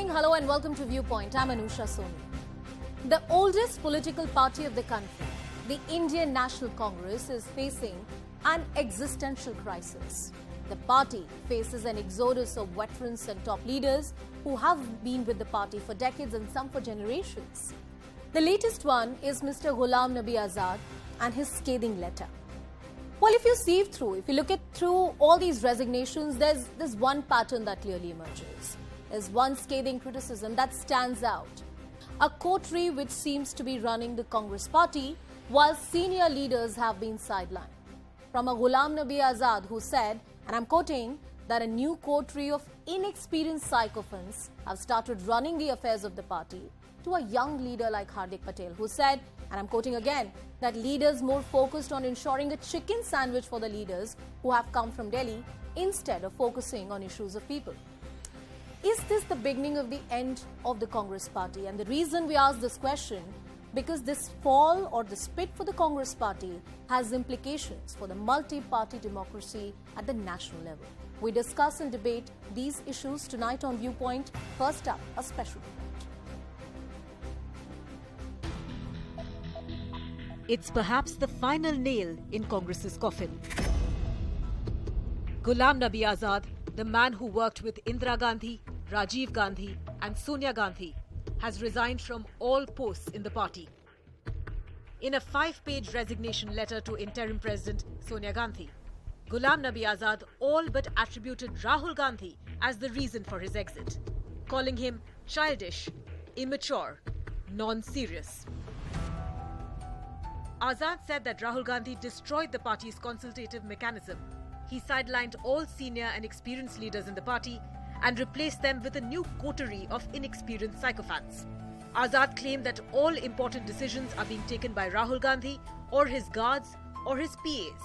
evening, hello and welcome to Viewpoint. I'm Anusha Singh. The oldest political party of the country, the Indian National Congress, is facing an existential crisis. The party faces an exodus of veterans and top leaders who have been with the party for decades and some for generations. The latest one is Mr. Ghulam Nabi Azad and his scathing letter. Well, if you sieve through, if you look at through all these resignations, there's one pattern that clearly emerges. There's one scathing criticism that stands out. A coterie which seems to be running the Congress party while senior leaders have been sidelined. From a Ghulam Nabi Azad who said, and I'm quoting, that a new coterie of inexperienced sycophants have started running the affairs of the party, to a young leader like Hardik Patel who said, and I'm quoting again, that leaders more focused on ensuring a chicken sandwich for the leaders who have come from Delhi instead of focusing on issues of people. Is this the beginning of the end of the Congress party? And the reason we ask this question, because this fall or the split for the Congress party has implications for the multi-party democracy at the national level. We discuss and debate these issues tonight on Viewpoint. First up, a special report. It's perhaps the final nail in Congress's coffin. Ghulam Nabi Azad, the man who worked with Indira Gandhi, Rajiv Gandhi and Sonia Gandhi, has resigned from all posts in the party. In a 5-page resignation letter to interim President Sonia Gandhi, Ghulam Nabi Azad all but attributed Rahul Gandhi as the reason for his exit, calling him childish, immature, non-serious. Azad said that Rahul Gandhi destroyed the party's consultative mechanism. He sidelined all senior and experienced leaders in the party and replaced them with a new coterie of inexperienced sycophants. Azad claimed that all important decisions are being taken by Rahul Gandhi or his guards or his PAs,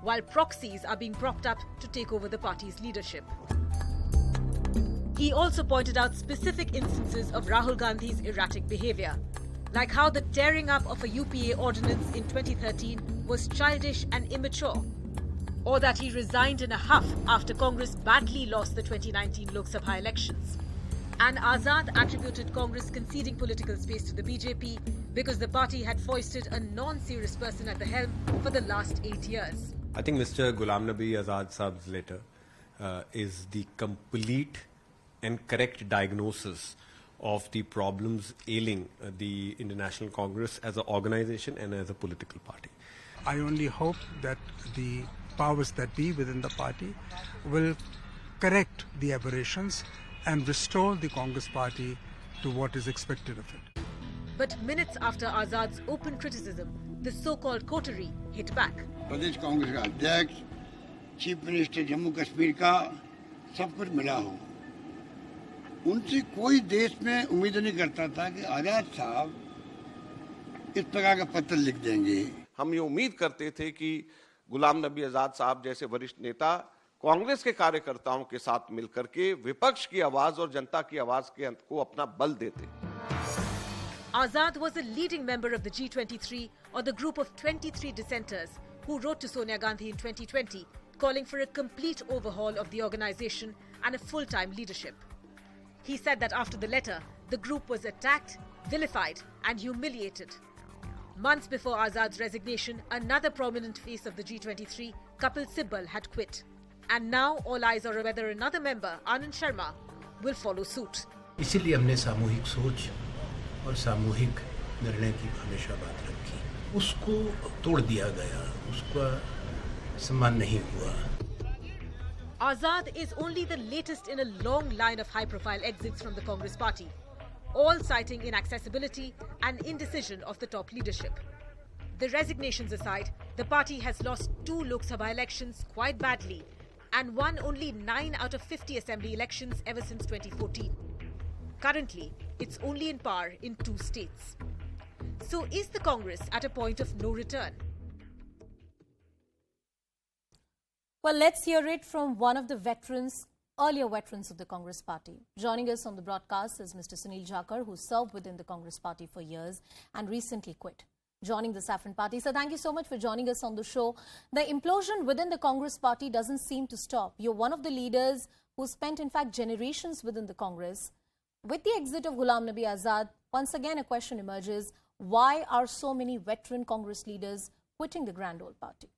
while proxies are being propped up to take over the party's leadership. He also pointed out specific instances of Rahul Gandhi's erratic behavior, like how the tearing up of a UPA ordinance in 2013 was childish and immature, or that he resigned in a huff after Congress badly lost the 2019 Lok Sabha elections. And Azad attributed Congress conceding political space to the BJP because the party had foisted a non-serious person at the helm for the last 8 years. I think Mr. Ghulam Nabi Azad Saab's letter is the complete and correct diagnosis of the problems ailing the International Congress as an organization and as a political party. I only hope that the powers that be within the party will correct the aberrations and restore the Congress party to what is expected of it. But minutes after Azad's open criticism, the so-called coterie hit back. प्रदेश कांग्रेस का अध्यक्ष, chief minister Jammu Kashmir का सब कुछ मिला हो, उनसे कोई देश में उम्मीद नहीं करता था कि आजाद साहब इस प्रकार का पत्र लिख देंगे। हम ये उम्मीद करते थे कि गुलाम नबी आजाद साहब जैसे वरिष्ठ नेता कांग्रेस के कार्यकर्ताओं के साथ मिलकर के विपक्ष की आवाज और जनता की आवाज को अपना बल देते। Azad was a leading member of the G23, or the group of 23 dissenters who wrote to Sonia Gandhi in 2020 calling for a complete overhaul of the organisation and a full-time leadership. He said that after the letter, the group was attacked, vilified and humiliated. Months before Azad's resignation, another prominent face of the G23, Kapil Sibal, had quit. And now all eyes are on whether another member, Anand Sharma, will follow suit. इसीलिए हमने सामूहिक सोच और सामूहिक निर्णय की हमेशा बात रखी। उसको तोड़ दिया गया, उसका सम्मान नहीं हुआ। Azad is only the latest in a long line of high-profile exits from the Congress party, all citing inaccessibility and indecision of the top leadership. The resignations aside, the party has lost 2 Lok Sabha elections quite badly and won only 9 out of 50 assembly elections ever since 2014. Currently, it's only in power in 2 states. So is the Congress at a point of no return? Well, let's hear it from one of the veterans, earlier veterans of the Congress party. Joining us on the broadcast is Mr. Sunil Jakar, who served within the Congress party for years and recently quit, joining the Saffron party. So thank you so much for joining us on the show. The implosion within the Congress party doesn't seem to stop. You're one of the leaders who spent, in fact, generations within the Congress. With the exit of Ghulam Nabi Azad, once again a question emerges: why are so many veteran Congress leaders quitting the grand old party?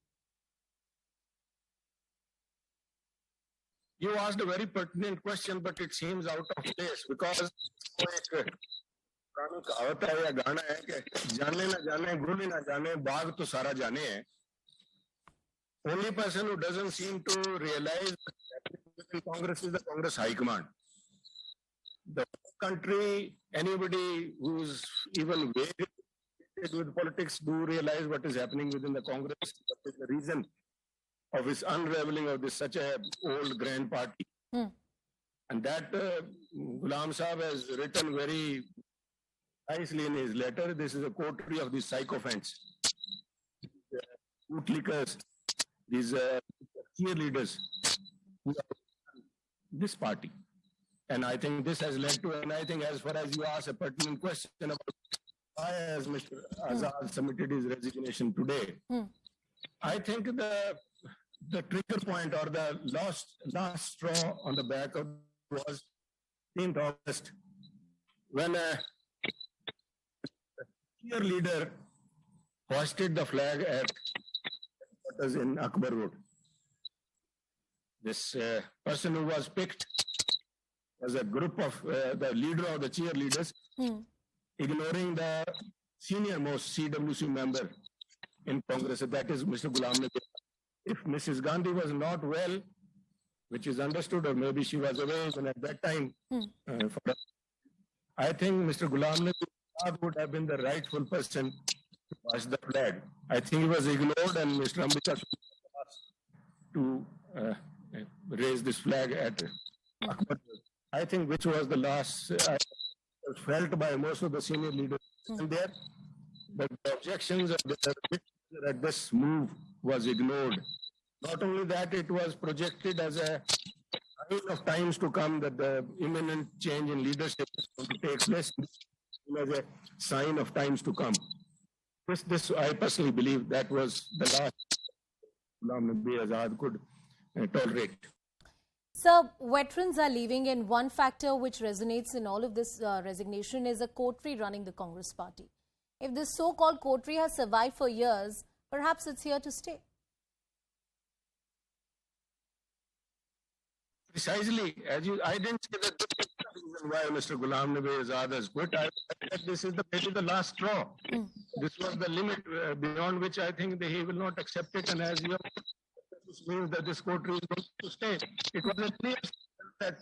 You asked a very pertinent question, but it seems out of place because एक पुरानी कहावत है या गाना है कि जाने ना जाने गुण ना जाने बाग तो सारा जाने है. Only person who doesn't seem to realize within Congress is the Congress High Command. The country, anybody who's even vague with politics do realize what is happening within the Congress, what is the reason of its unraveling of this such a old grand party. And that Ghulam Sahib has written very nicely in his letter. This is a coterie of these sycophants, bootlickers, these cheerleaders who are this party. And I think this has led to, and I think as far as you ask a pertinent question about why has Mr. Azad submitted his resignation today, I think the trigger point or the last straw on the back of was 15th August when a cheerleader hoisted the flag at headquarters in Akbar Road. This person who was picked was a group of the leader of the cheerleaders, ignoring the senior most CWC member in Congress, that is Mr. Ghulam Nabi. If Mrs. Gandhi was not well, which is understood, or maybe she was away even at that time, I think Mr. Ghulam Nabi would have been the rightful person to hoist the flag. I think he was ignored, and Mr. Ambika asked to raise this flag at Akbar. I think which was the last felt by most of the senior leaders there, but the objections at this move was ignored. Not only that, it was projected as a sign of times to come that the imminent change in leadership is going to take place as a sign of times to come. This I personally believe that was the last Ghulam Nabi Azad could tolerate. So, veterans are leaving, and one factor which resonates in all of this resignation is a coterie running the Congress party. If this so-called coterie has survived for years, perhaps it's here to stay. Precisely, I didn't say that this is the reason why Mr. Ghulam Nabi Azad has quit. I said this is maybe the last straw. This was the limit beyond which I think he will not accept it. And as you have, this means that this coterie is going to stay. It was a clear that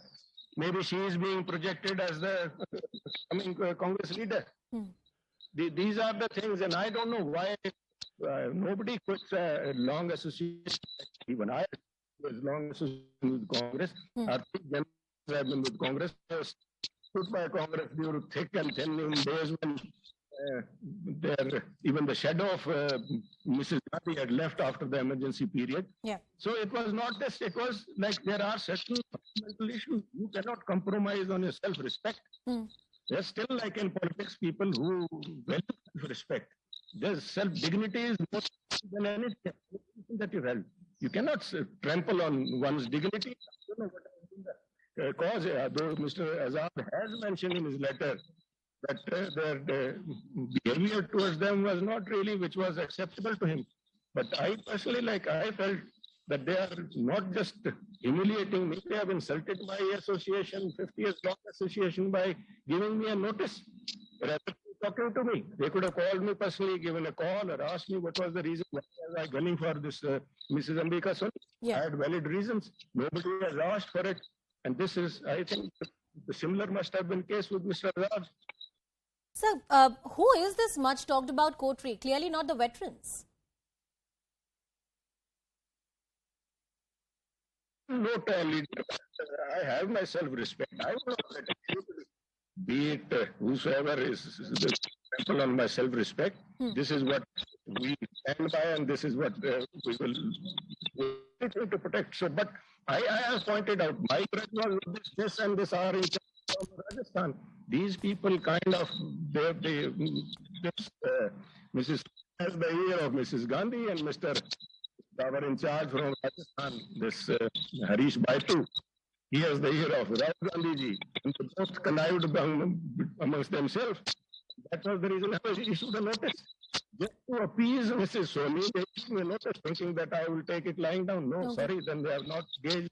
maybe she is being projected as the coming Congress leader. These are the things, and I don't know why nobody quits a long association. Even I was long association with Congress. Our members have been with Congress. Stood by Congress through thick and thin in days when even the shadow of Mrs. Gandhi had left after the emergency period. So it was not this, it was like there are certain fundamental issues. You cannot compromise on your self-respect. There's still, like in politics, people who value self-respect. There's self-dignity is more than anything that you held. You cannot trample on one's dignity. I don't know what has been the cause, though Mr. Azad has mentioned in his letter that their behavior towards them was not really which was acceptable to him. But I personally, I felt that they are not just humiliating me, they have insulted my association, 50 years long association, by giving me a notice rather than talking to me. They could have called me personally, given a call, or asked me what was the reason why I was gunning for this Mrs. Ambika Sonia. I had valid reasons. Nobody has asked for it. And this is, I think, the similar must have been the case with Mr. Azad. So, who is this much talked about coterie? Clearly not the veterans. Not leader. I have my self-respect. I will not let anybody, be it whosoever is the example on my self-respect. This is what we stand by, and this is what we will to protect. So, but I have pointed out my grudge was this and this are in Rajasthan. These people kind of Mrs. has the ear of Mrs. Gandhi and Mr. Our in charge from Rajasthan, this Harish Baitu, Here's the year of Rahul Gandhi ji, and they both connived amongst themselves. That was the reason I issued a notice. Just to appease Mrs. Sonia, they issued a notice thinking that I will take it lying down. No, Okay. sorry, then they have not gauged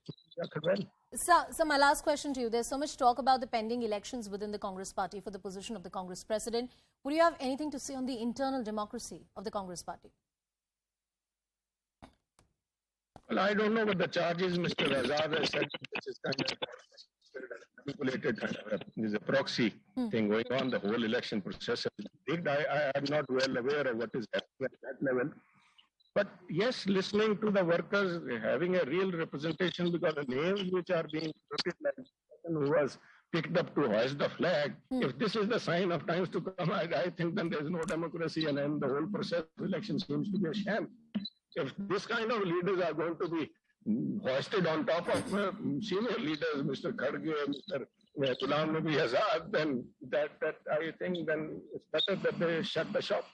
well. So my last question to you. There's so much talk about the pending elections within the Congress party for the position of the Congress president. Would you have anything to say on the internal democracy of the Congress party? Well, I don't know what the charges Mr. Azad has said. This is kind of manipulated. There's a proxy thing going on. The whole election process is rigged. I am not well aware of what is happening at that level. But yes, listening to the workers, having a real representation, because the names which are being quoted, like the person who was picked up to hoist the flag, if this is the sign of times to come, I think then there is no democracy, and then the whole process of election seems to be a sham. If this kind of leaders are going to be hoisted on top of senior leaders, Mr. Kharge, Mr. Ghulam Nabi Azad, then that I think then it's better that they shut the shop.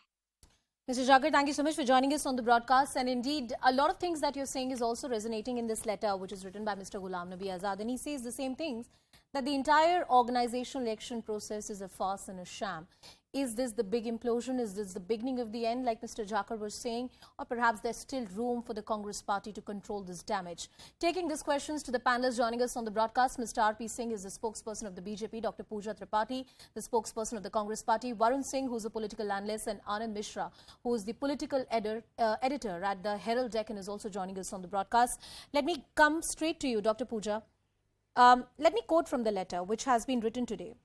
Mr. Jakar, thank you so much for joining us on the broadcast. And indeed, a lot of things that you're saying is also resonating in this letter, which is written by Mr. Ghulam Nabi Azad. And he says the same things, that the entire organizational election process is a farce and a sham. Is this the big implosion? Is this the beginning of the end, like Mr. Jakar was saying? Or perhaps there's still room for the Congress party to control this damage? Taking these questions to the panelists joining us on the broadcast, Mr. R.P. Singh is the spokesperson of the BJP, Dr. Pooja Tripathi, the spokesperson of the Congress party, Varun Singh, who's a political analyst, and Anand Mishra, who is the political editor at the Herald Deccan, is also joining us on the broadcast. Let me come straight to you, Dr. Pooja. Let me quote from the letter which has been written today.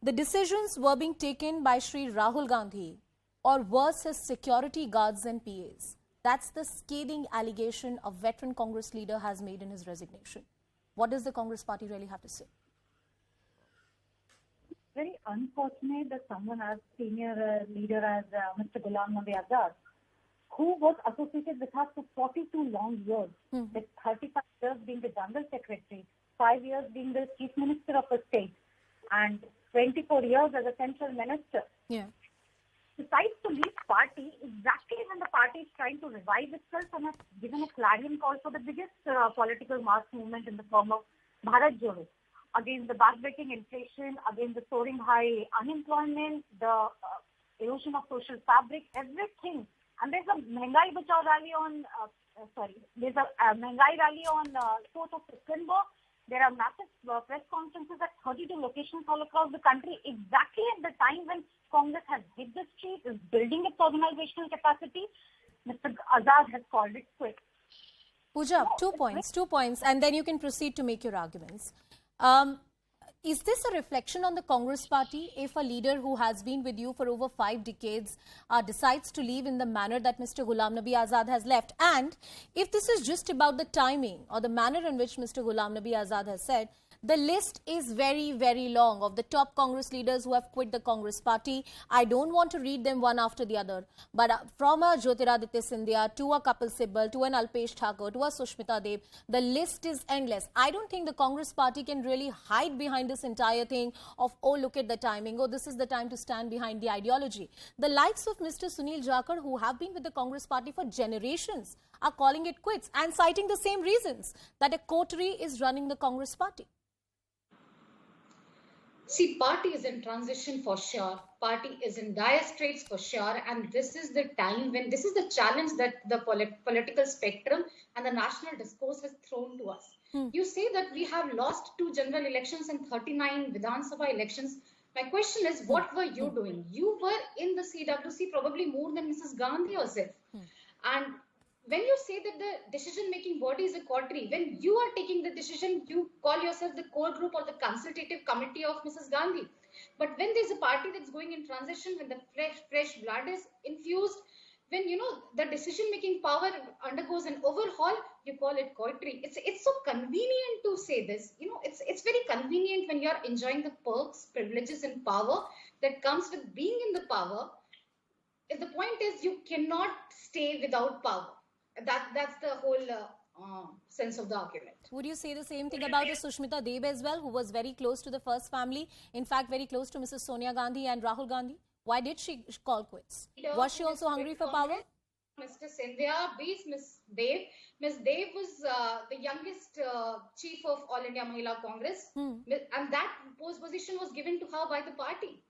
The decisions were being taken by Shri Rahul Gandhi, or worse, his security guards and PAs. That's the scathing allegation a veteran Congress leader has made in his resignation. What does the Congress party really have to say? Very unfortunate that someone as senior leader as Mr. Ghulam Nabi Azad, who was associated with us for 42 long years, with 35 years being the General Secretary, 5 years being the Chief Minister of a state, and 24 years as a Central Minister. Yeah. Decides to leave party exactly when the party is trying to revive itself and has given a clarion call for the biggest political mass movement in the form of Bharat jodo, against the backbreaking inflation, against the soaring high unemployment, the erosion of social fabric, everything. And there's a Mehengai Bachao rally on, there's a Mehengai rally on 4th of September. There are massive press conferences at 32 locations all across the country, exactly at the time when Congress has hit the street, is building its organizational capacity. Mr. Azad has called it quits. Pooja, 2 points, and then you can proceed to make your arguments. Is this a reflection on the Congress party if a leader who has been with you for over 5 decades decides to leave in the manner that Mr. Ghulam Nabi Azad has left? And if this is just about the timing or the manner in which Mr. Ghulam Nabi Azad has said, the list is very, very long of the top Congress leaders who have quit the Congress party. I don't want to read them one after the other. But from a Jyotiraditya Scindia to a Kapil Sibal to an Alpesh Thakur to a Sushmita Dev, the list is endless. I don't think the Congress party can really hide behind this entire thing of, oh, look at the timing. Oh, this is the time to stand behind the ideology. The likes of Mr. Sunil Jakar, who have been with the Congress party for generations, are calling it quits and citing the same reasons, that a coterie is running the Congress party. See, party is in transition for sure. Party is in dire straits for sure. And this is the time when, this is the challenge that the political spectrum and the national discourse has thrown to us. You say that we have lost 2 general elections and 39 Vidhan Sabha elections. My question is, what were you doing? You were in the CWC probably more than Mrs. Gandhi herself. And when you say that the decision-making body is a coterie, when you are taking the decision, you call yourself the core group or the consultative committee of Mrs. Gandhi. But when there's a party that's going in transition, when the fresh blood is infused, when, you know, the decision-making power undergoes an overhaul, you call it coterie. It's so convenient to say this. You know, it's very convenient when you're enjoying the perks, privileges, and power that comes with being in the power. If the point is you cannot stay without power. That's the whole sense of the argument. Would you say the same thing about Sushmita Dev as well, who was very close to the first family, in fact very close to Mrs. Sonia Gandhi and Rahul Gandhi? Why did she call quits? Was she also hungry for power? Mr. Sindhya, be Miss Dev. Miss Dev was the youngest chief of All India Mahila Congress, and that position was given to her by the party.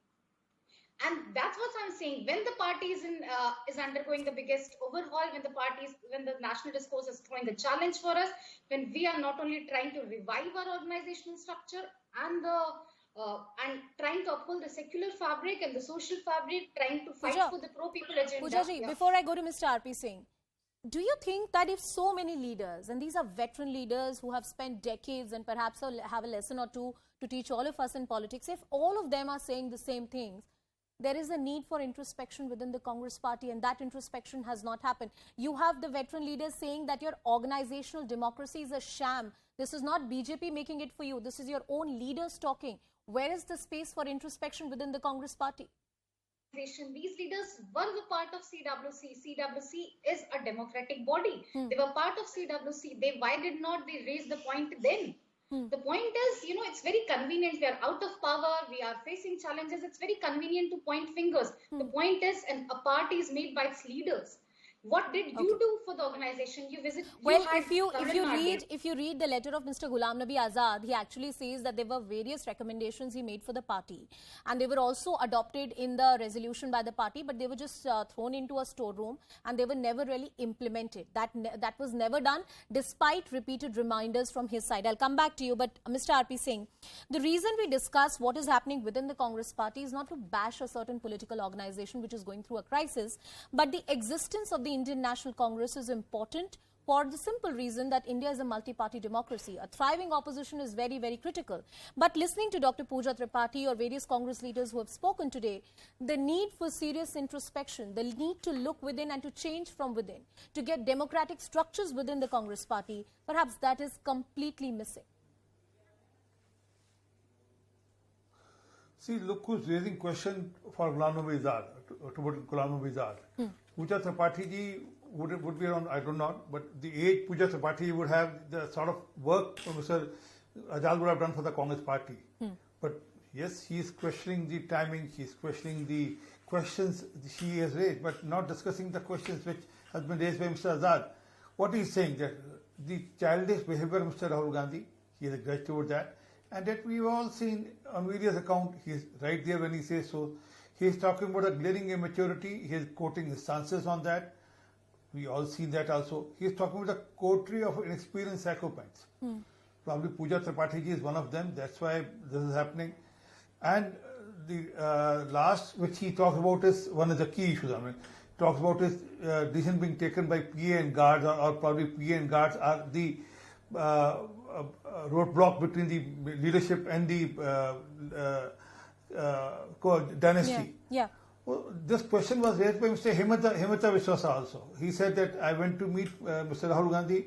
And that's what I'm saying. When the party is undergoing the biggest overhaul, when the national discourse is throwing a challenge for us, when we are not only trying to revive our organizational structure and trying to uphold the secular fabric and the social fabric, trying to fight for the pro-people agenda. Pooja ji, before I go to Mr. R.P. Singh, do you think that if so many leaders, and these are veteran leaders who have spent decades and perhaps have a lesson or two to teach all of us in politics, if all of them are saying the same things, there is a need for introspection within the Congress party, and that introspection has not happened. You have the veteran leaders saying that your organizational democracy is a sham. This is not BJP making it for you. This is your own leaders talking. Where is the space for introspection within the Congress party? These leaders were the part of CWC. CWC is a democratic body. They were part of CWC. Why did not they raise the point then? The point is, it's very convenient. We are out of power. We are facing challenges. It's very convenient to point fingers. The point is, a party is made by its leaders. What did you do for the organization? Well, if you read the letter of Mr. Ghulam Nabi Azad, he actually says that there were various recommendations he made for the party, and they were also adopted in the resolution by the party, but they were just thrown into a storeroom and they were never really implemented. That was never done, despite repeated reminders from his side. I'll come back to you, but Mr. R.P. Singh, the reason we discuss what is happening within the Congress party is not to bash a certain political organization which is going through a crisis, but the existence of the Indian National Congress is important for the simple reason that India is a multi-party democracy. A thriving opposition is very, very critical. But listening to Dr. Pooja Tripathi or various Congress leaders who have spoken today, the need for serious introspection, the need to look within and to change from within, to get democratic structures within the Congress party, perhaps that is completely missing. See, look who's raising question for Ghulam Nabi Azad, toward Ghulam Nabi Azad. Pooja Tripathi ji would be around, I don't know, but the age Pooja Tripathi would have the sort of work Mr. Azad would have done for the Congress party. But yes, he is questioning the timing, he is questioning the questions she has raised, but not discussing the questions which has been raised by Mr. Azad. What he is saying, that the childish behavior of Mr. Rahul Gandhi, he is a grudge toward that, and that we've all seen on various accounts, he is right there when he says so. He is talking about a glaring immaturity. He is quoting his stances on that. We all seen that also. He is talking about the coterie of inexperienced psychopaths. Probably Pooja Tripathi ji is one of them. That's why this is happening. And the last which he talks about is one of the key issues. Talks about his decision being taken by PA and guards, or probably PA and guards are the roadblock between the leadership and the dynasty. Yeah. Well, this question was raised by Mr. Himata Vishwasa also. He said that I went to meet Mr. Rahul Gandhi.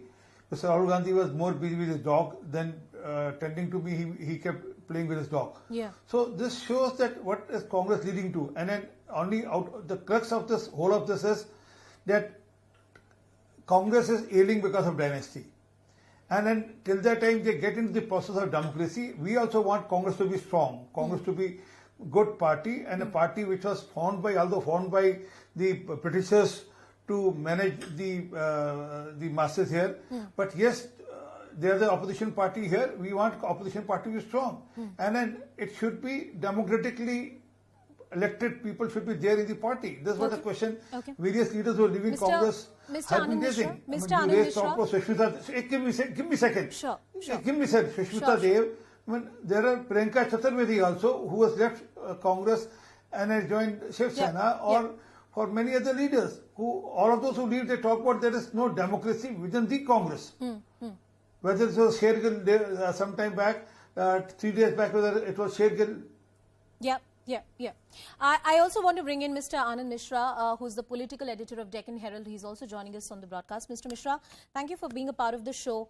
Mr. Rahul Gandhi was more busy with his dog than tending to me. He kept playing with his dog. Yeah. So this shows that what is Congress leading to, and then only out the crux of this whole of this is that Congress is ailing because of dynasty. And then till that time they get into the process of democracy. We also want Congress to be strong, Congress to be good party, and a party which was formed by the Britishers to manage the masses here. But yes, they are the opposition party here. We want opposition party to be strong, and then it should be democratically elected people should be there in the party. This was the question. Various leaders who are leaving Congress have been raising. Mr. Anand Mishra. Give me a second. Sure. Give me a second. Sushmita Dev. There are Priyanka Chaturvedi also, who has left Congress and has joined Shiv Sena, or for many other leaders, who all of those who leave, they talk about there is no democracy within the Congress. Whether it was Shergill some time back, 3 days back, whether it was Shergill. Yeah. I also want to bring in Mr. Anand Mishra, who's the political editor of Deccan Herald. He's also joining us on the broadcast. Mr. Mishra, thank you for being a part of the show.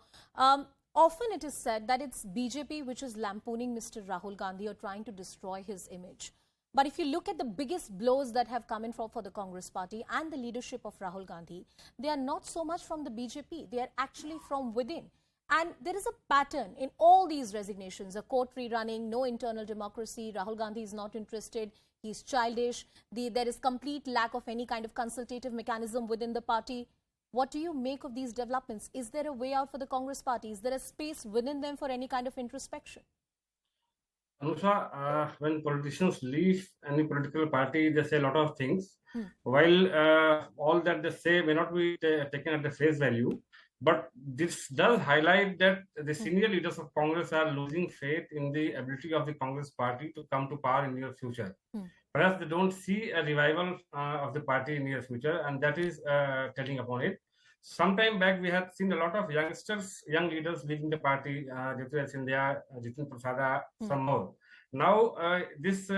Often it is said that it's BJP which is lampooning Mr. Rahul Gandhi or trying to destroy his image. But if you look at the biggest blows that have come in for the Congress party and the leadership of Rahul Gandhi, they are not so much from the BJP. They are actually from within. And there is a pattern in all these resignations, a coterie running, no internal democracy, Rahul Gandhi is not interested. He's childish. There is complete lack of any kind of consultative mechanism within the party. What do you make of these developments? Is there a way out for the Congress party? Is there a space within them for any kind of introspection? Anusha, when politicians leave any political party, they say a lot of things. While all that they say may not be taken at the face value, but this does highlight that the senior leaders of Congress are losing faith in the ability of the Congress party to come to power in near future. Perhaps they don't see a revival of the party in near future, and that is telling upon it. Sometime back, we had seen a lot of young leaders leaving the party, Jyotiraj Scindia, Jitin Prasada, some more. Now, this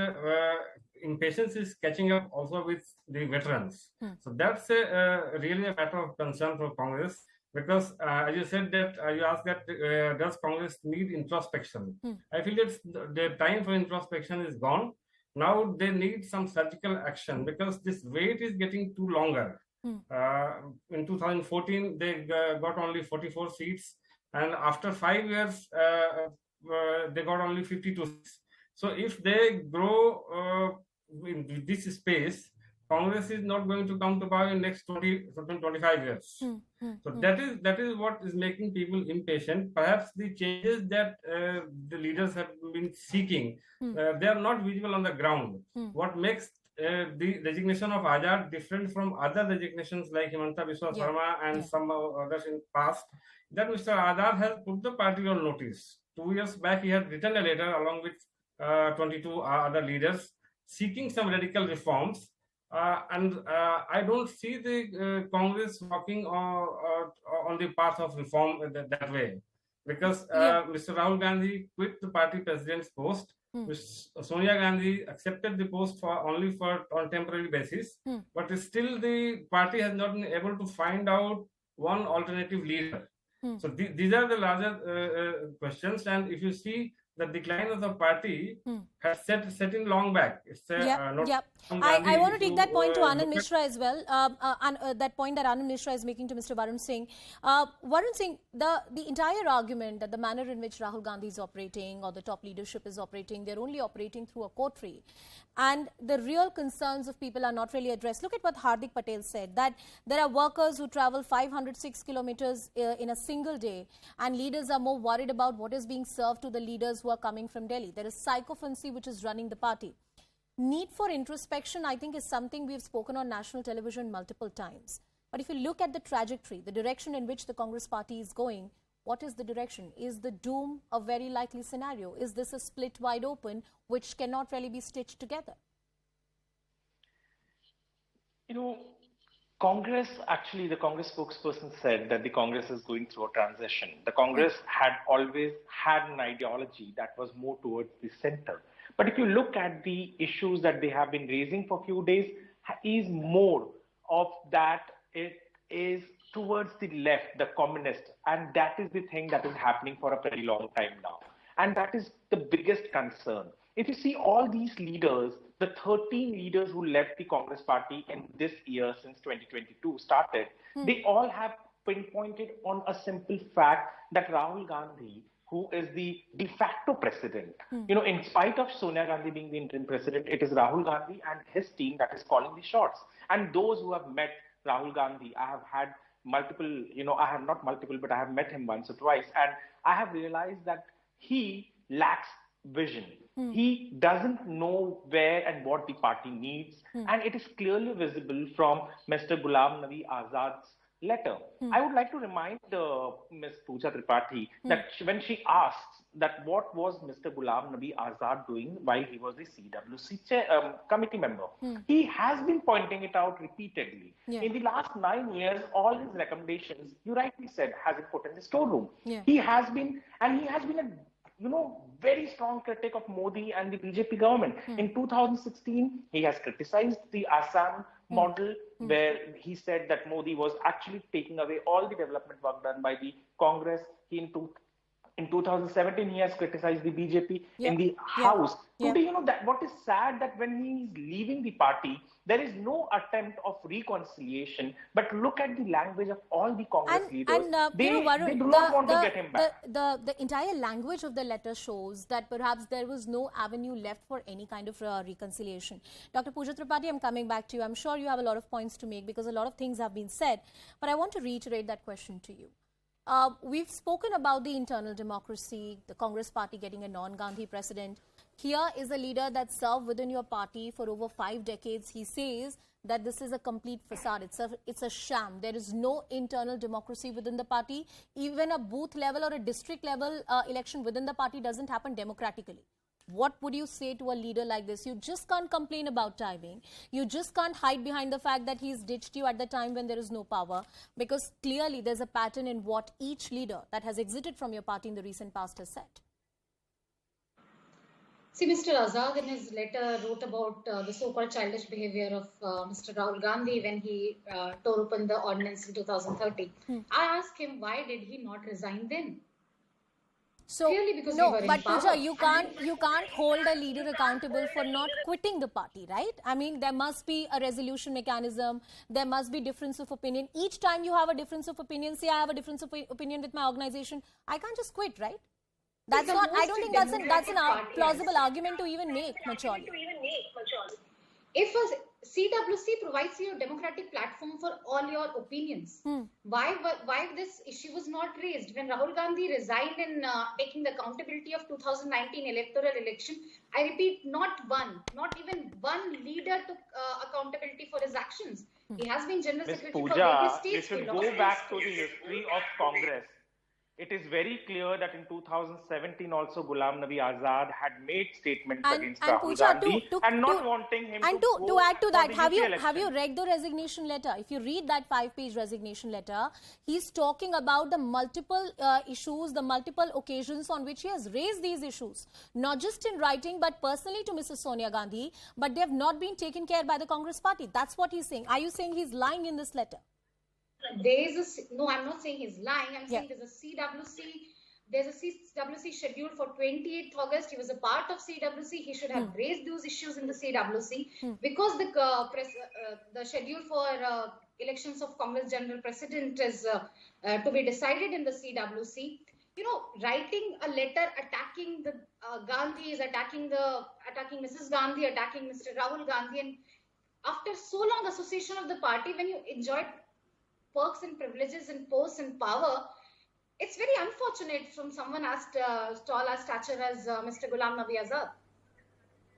impatience is catching up also with the veterans. So that's really a matter of concern for Congress, because as you said that, you asked that does Congress need introspection? I feel that the time for introspection is gone. Now they need some surgical action, because this wait is getting too longer. In 2014, they got only 44 seats, and after 5 years, they got only 52 seats. So if they grow in this space, Congress is not going to come to power in next 25 years. So that is what is making people impatient. Perhaps the changes that the leaders have been seeking, they are not visible on the ground. What makes the resignation of Azad different from other resignations like Himanta Biswa Sarma and some others in past, that Mr. Azad has put the party on notice. 2 years back, he had written a letter along with 22 other leaders seeking some radical reforms. And I don't see the Congress walking on the path of reform that way, because Mr. Rahul Gandhi quit the party president's post. Ms. Sonia Gandhi accepted the post only on temporary basis, but still the party has not been able to find out one alternative leader. So these are the larger questions, and if you see, the decline of the party has set in long back. It's I want to take that point to Anand Mishra as well. That point that Anand Mishra is making to Mr. Varun Singh. Varun Singh, the entire argument that the manner in which Rahul Gandhi is operating or the top leadership is operating, they're only operating through a coterie. And the real concerns of people are not really addressed. Look at what Hardik Patel said, that there are workers who travel 506 kilometers in a single day, and leaders are more worried about what is being served to the leaders who are coming from Delhi. There is sycophancy which is running the party. Need for introspection, I think, is something we've spoken on national television multiple times. But if you look at the trajectory, the direction in which the Congress party is going, what is the direction? Is the doom a very likely scenario? Is this a split wide open which cannot really be stitched together? You know, Congress, actually, the Congress spokesperson said that the Congress is going through a transition. The Congress had always had an ideology that was more towards the center. But if you look at the issues that they have been raising for a few days, is more of that it is towards the left, the communist. And that is the thing that is happening for a very long time now. And that is the biggest concern. If you see all these leaders, the 13 leaders who left the Congress party in this year since 2022 started, they all have pinpointed on a simple fact that Rahul Gandhi, who is the de facto president, you know, in spite of Sonia Gandhi being the interim president, it is Rahul Gandhi and his team that is calling the shots. And those who have met Rahul Gandhi, I have had multiple, you know, I have not multiple, but I have met him once or twice. And I have realized that he lacks vision. He doesn't know where and what the party needs. And it is clearly visible from Mr. Ghulam Nabi Azad's letter. I would like to remind Ms. Pooja Tripathi that when she asks that what was Mr. Ghulam Nabi Azad doing while he was the CWC committee member, he has been pointing it out repeatedly. In the last 9 years, all his recommendations, you rightly said, has been put in the storeroom. He has been a very strong critic of Modi and the BJP government. In 2016, he has criticized the Assam model where he said that Modi was actually taking away all the development work done by the Congress. In In 2017, he has criticized the BJP in the House. Today, you know, that what is sad that when he is leaving the party, there is no attempt of reconciliation. But look at the language of all the Congress leaders. They do not want to get him back. The entire language of the letter shows that perhaps there was no avenue left for any kind of reconciliation. Dr. Pooja Tripathi, I'm coming back to you. I'm sure you have a lot of points to make because a lot of things have been said. But I want to reiterate that question to you. We've spoken about the internal democracy, the Congress party getting a non-Gandhi president. Here is a leader that served within your party for over 5 decades. He says that this is a complete facade. It's a sham. There is no internal democracy within the party. Even a booth level or a district level election within the party doesn't happen democratically. What would you say to a leader like this? You just can't complain about timing. You just can't hide behind the fact that he's ditched you at the time when there is no power, because clearly there's a pattern in what each leader that has exited from your party in the recent past has said. See, Mr. Azad in his letter wrote about the so-called childish behavior of Mr. Rahul Gandhi when he tore open the ordinance in 2013. I asked him, why did he not resign then? So, clearly because no, we were in but power. Pooja, you can't hold a leader accountable for not quitting the party, right? I mean, there must be a resolution mechanism. There must be difference of opinion. Each time you have a difference of opinion, say I have a difference of opinion with my organization, I can't just quit, right? That's not. I don't think that's an plausible argument to even make, maturely. If a CWC provides you a democratic platform for all your opinions, why this issue was not raised? When Rahul Gandhi resigned in taking the accountability of 2019 electoral election, I repeat, not even one leader took accountability for his actions. He has been general secretary for various states. You should go back to the history of Congress. It is very clear that in 2017 also Ghulam Nabi Azad had made statements against Rahul Gandhi and not wanting him to add to that, have you read the resignation letter? If you read that 5-page resignation letter, he's talking about the multiple issues, the multiple occasions on which he has raised these issues, not just in writing but personally to Mrs. Sonia Gandhi, but they have not been taken care by the Congress party. That's what he's saying. Are you saying he's lying in this letter? No, I'm not saying he's lying. I'm saying there's a CWC. There's a CWC scheduled for 28th August. He was a part of CWC. He should have raised those issues in the CWC because the schedule for elections of Congress General President is to be decided in the CWC. You know, writing a letter attacking the Gandhis, attacking Mrs. Gandhi, attacking Mr. Rahul Gandhi, and after so long association of the party, when you enjoyed perks and privileges and posts and power, it's very unfortunate from someone as tall as stature as Mr. Ghulam Nabi Azad.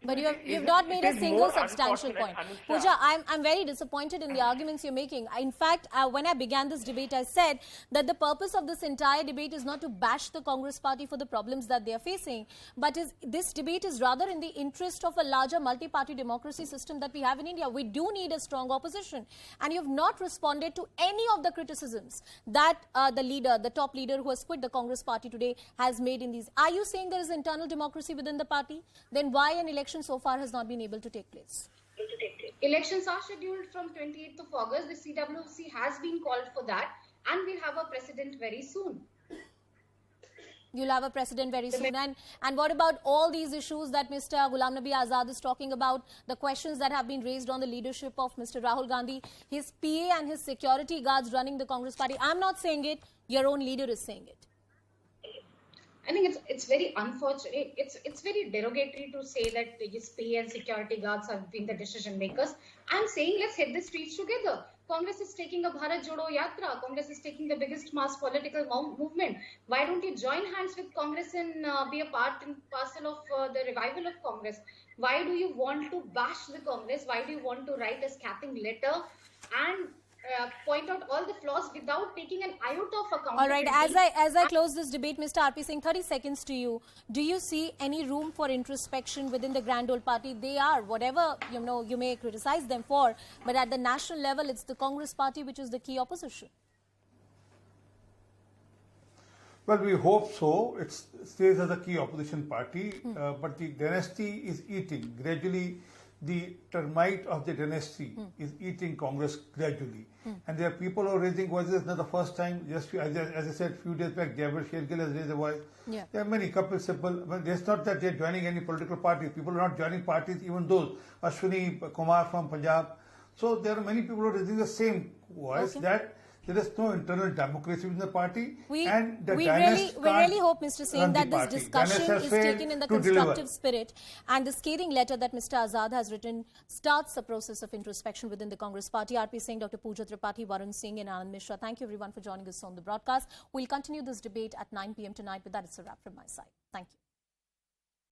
But you've not made a single substantial point. Pooja, I'm very disappointed in the arguments you're making. In fact, when I began this debate, I said that the purpose of this entire debate is not to bash the Congress party for the problems that they are facing, but this debate is rather in the interest of a larger multi-party democracy system that we have in India. We do need a strong opposition. And you've not responded to any of the criticisms that the top leader who has quit the Congress party today has made in these. Are you saying there is internal democracy within the party? Then why an election so far has not been able to take place? Elections are scheduled from 28th of August. The CWC has been called for that, and we'll have a precedent very soon. You'll have a precedent very soon. And what about all these issues that Mr. Ghulam Nabi Azad is talking about, the questions that have been raised on the leadership of Mr. Rahul Gandhi, his PA and his security guards running the Congress party? I'm not saying it, your own leader is saying it. I think it's very unfortunate. It's very derogatory to say that his PA and security guards have been the decision makers. I'm saying let's hit the streets together. Congress is taking a Bharat jodo yatra. Congress is taking the biggest mass political movement. Why don't you join hands with Congress and be a part and parcel of the revival of Congress? Why do you want to bash the Congress? Why do you want to write a scathing letter and point out all the flaws without taking an iota of accountability? All right, as I close this debate, Mr. RP Singh, 30 seconds to you. Do you see any room for introspection within the grand old party? They are, whatever you may criticize them for, but at the national level, it's the Congress party which is the key opposition. Well, we hope so. It stays as a key opposition party, but the dynasty is eating. Gradually, the termite of the dynasty is eating Congress gradually. And there are people who are raising voices. It's not the first time. Just as I said, a few days back, Gabriel Shergill has raised a voice. Yeah. There are many couples simple. But it's not that they're joining any political party. People are not joining parties, even those. Ashwini Kumar from Punjab. So there are many people who are raising the same voice that there is no internal democracy within the party. We really hope, Mr. Singh, that this discussion is taken in the constructive spirit, and the scathing letter that Mr. Azad has written starts a process of introspection within the Congress party. R.P. Singh, Dr. Pooja Tripathi, Varun Singh and Anand Mishra, thank you everyone for joining us on the broadcast. We'll continue this debate at 9 p.m. tonight, but that is a wrap from my side. Thank you.